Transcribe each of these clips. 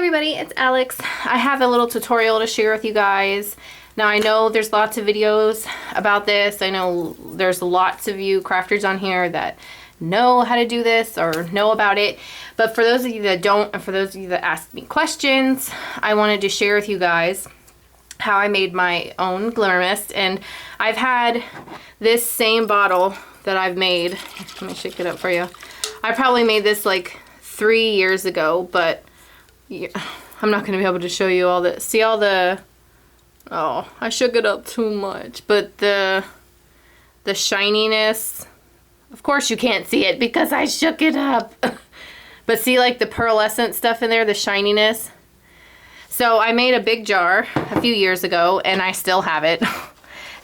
everybody, it's Alex. I have a little tutorial to share with you guys. Now I know there's lots of videos about this. I know there's lots of you crafters on here that know how to do this or know about it. But for those of you that don't, and for those of you that asked me questions, I wanted to share with you guys how I made my own Glimmer Mist. And I've had this same bottle that I've made. Let me shake it up for you. I probably made this like 3 years ago, but yeah, I'm not going to be able to show you all the, see all the, oh, I shook it up too much, but the shininess, of course you can't see it because I shook it up, but see like the pearlescent stuff in there, the shininess. So I made a big jar a few years ago and I still have it.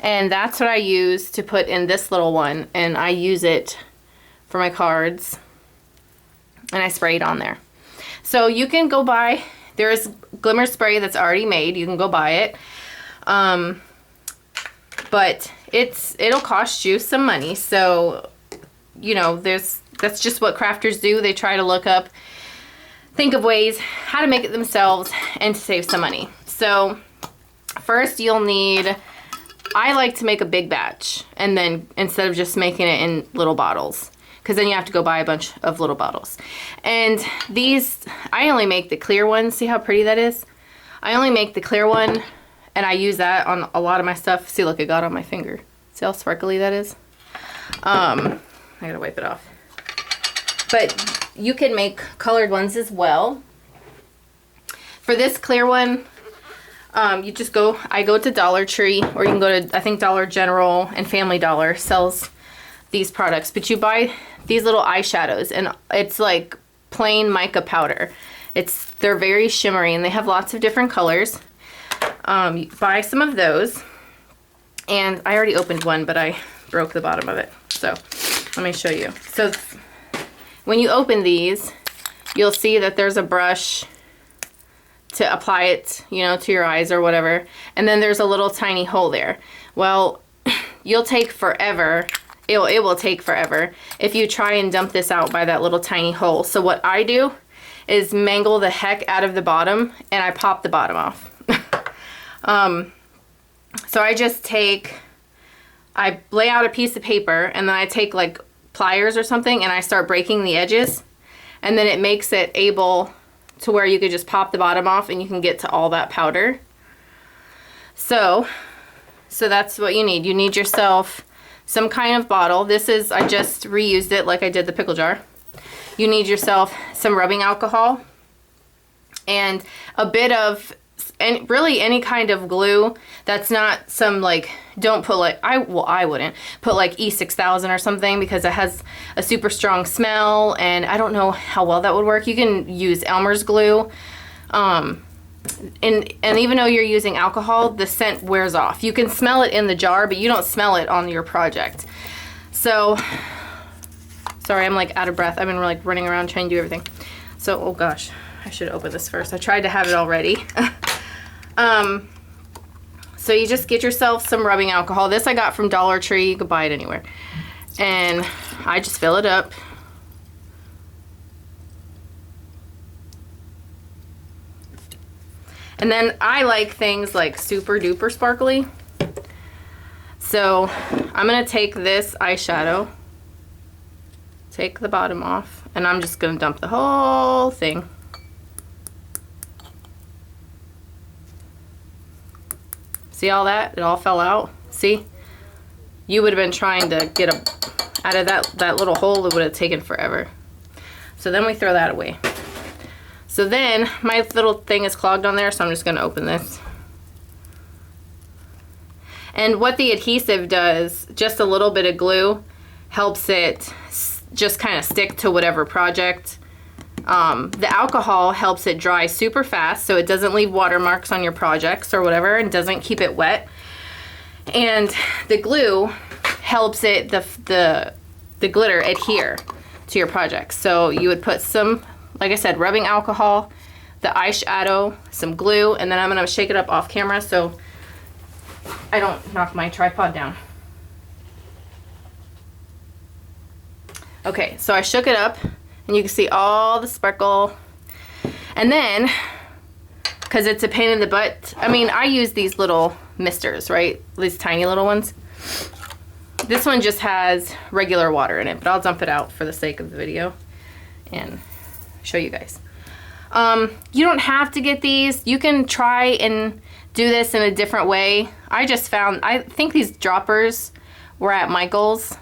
And that's what I use to put in this little one, and I use it for my cards and I spray it on there. So you can go buy, there's Glimmer spray that's already made. You can go buy it. But it'll cost you some money. So, you know, that's just what crafters do. They try to think of ways how to make it themselves and to save some money. So first you'll need, I like to make a big batch, and then instead of just making it in little bottles, because then you have to go buy a bunch of little bottles. And these, I only make the clear one. See how pretty that is? I only make the clear one, and I use that on a lot of my stuff. See, look, it got on my finger. See how sparkly that is? I gotta wipe it off. But you can make colored ones as well. For this clear one, you just go, I go to Dollar Tree, or you can go to, I think Dollar General and Family Dollar sells these products, but you buy these little eyeshadows, and it's like plain mica powder. They're very shimmery, and they have lots of different colors. You buy some of those, and I already opened one, but I broke the bottom of it. So let me show you. So when you open these, you'll see that there's a brush to apply it, you know, to your eyes or whatever. And then there's a little tiny hole there. Well, you'll take forever. It will take forever if you try and dump this out by that little tiny hole. So what I do is mangle the heck out of the bottom, and I pop the bottom off. So I just I lay out a piece of paper, and then I take like pliers or something, and I start breaking the edges, and then it makes it able to where you could just pop the bottom off and you can get to all that powder. So that's what you need. You need yourself some kind of bottle. This is, I just reused it like I did the pickle jar. You need yourself some rubbing alcohol and a bit of, and really any kind of glue that's not some like, don't put like, I wouldn't put like E6000 or something, because it has a super strong smell, and I don't know how well that would work. You can use Elmer's glue. And even though you're using alcohol, the scent wears off. You can smell it in the jar, but you don't smell it on your project. So, sorry, I'm like out of breath. I've been like running around trying to do everything. So, oh gosh, I should open this first. I tried to have it all ready. So you just get yourself some rubbing alcohol. This I got from Dollar Tree. You can buy it anywhere. And I just fill it up. And then I like things like super duper sparkly. So I'm gonna take this eyeshadow, take the bottom off, and I'm just gonna dump the whole thing. See all that? It all fell out. See? You would have been trying to get out of that little hole. It would have taken forever. So then we throw that away. So then my little thing is clogged on there, so I'm just going to open this. And what the adhesive does, just a little bit of glue, helps it just kind of stick to whatever project. The alcohol helps it dry super fast, so it doesn't leave watermarks on your projects or whatever, and doesn't keep it wet. And the glue helps it, the glitter adhere to your project. So you would put some, like I said, rubbing alcohol, the eyeshadow, some glue, and then I'm gonna shake it up off camera so I don't knock my tripod down. Okay, so I shook it up, and you can see all the sparkle. And then because it's a pain in the butt. I mean, I use these little misters, right? These tiny little ones. This one just has regular water in it, but I'll dump it out for the sake of the video and show you guys. You don't have to get these. You can try and do this in a different way. I just found, I think these droppers were at Michael's,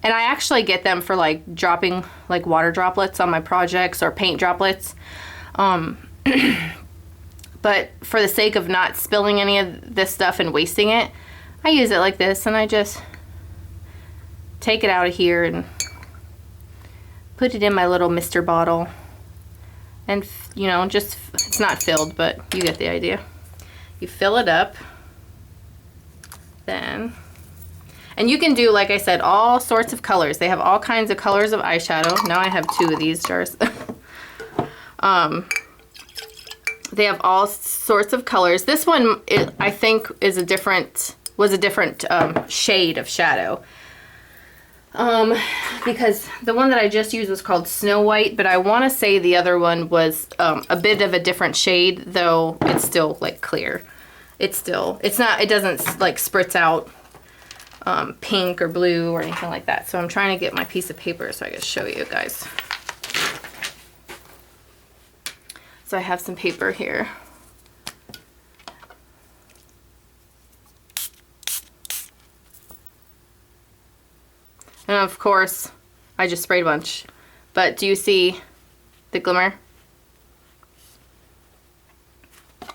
and I actually get them for like dropping like water droplets on my projects or paint droplets. But for the sake of not spilling any of this stuff and wasting it, I use it like this, and I just take it out of here and put it in my little mister bottle. And, you know, just, it's not filled, but you get the idea. You fill it up, then, and you can do, like I said, all sorts of colors. They have all kinds of colors of eyeshadow. Now I have 2 of these jars. They have all sorts of colors. This one, I think, was a different shade of shadow. Because the one that I just used was called Snow White, but I want to say the other one was a bit of a different shade, though it's still like clear. It doesn't like spritz out pink or blue or anything like that. So I'm trying to get my piece of paper so I can show you guys. So I have some paper here. And of course, I just sprayed a bunch. But do you see the glimmer? I'm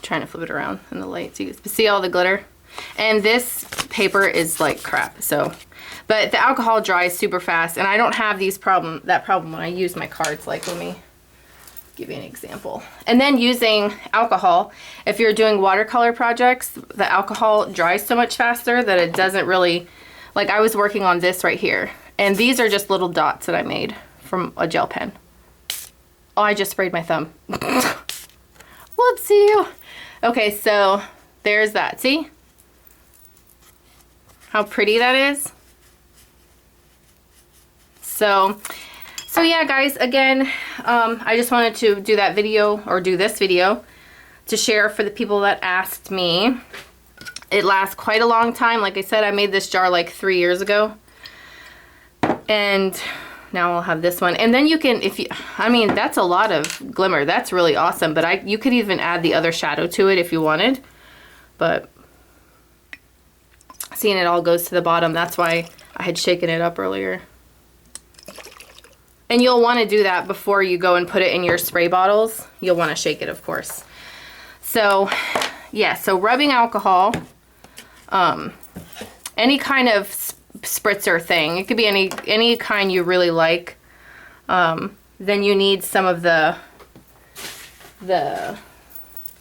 trying to flip it around in the light so you can see all the glitter. And this paper is like crap, so. But the alcohol dries super fast, and I don't have that problem when I use my cards. Like, let me give you an example. And then using alcohol, if you're doing watercolor projects, the alcohol dries so much faster that it doesn't really, like I was working on this right here, and these are just little dots that I made from a gel pen. Oh, I just sprayed my thumb. Whoopsie. Okay, so there's that. See how pretty that is? So yeah, guys, again, I just wanted to do that video, or do this video, to share for the people that asked me. It lasts quite a long time. Like I said, I made this jar like 3 years ago. And now I'll have this one. And then you can, I mean, that's a lot of glimmer. That's really awesome. But you could even add the other shadow to it if you wanted. But seeing it all goes to the bottom, that's why I had shaken it up earlier. And you'll want to do that before you go and put it in your spray bottles. You'll want to shake it, of course. So, yeah, so rubbing alcohol, any kind of spritzer thing. It could be any kind you really like. Then you need some of the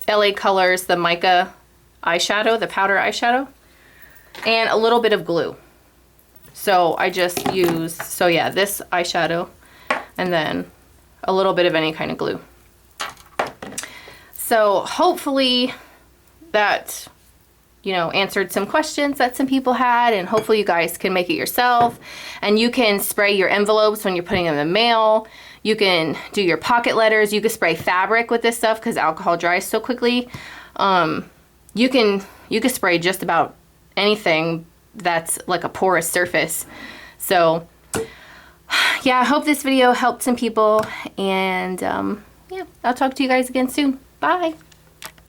LA Colors, the Mica eyeshadow, the powder eyeshadow, and a little bit of glue. So I just use, so yeah, this eyeshadow, and then a little bit of any kind of glue. So hopefully that, you know, answered some questions that some people had, and hopefully you guys can make it yourself. And you can spray your envelopes when you're putting them in the mail. You can do your pocket letters. You can spray fabric with this stuff because alcohol dries so quickly. You can spray just about anything that's like a porous surface. So yeah, I hope this video helped some people, and yeah, I'll talk to you guys again soon. Bye.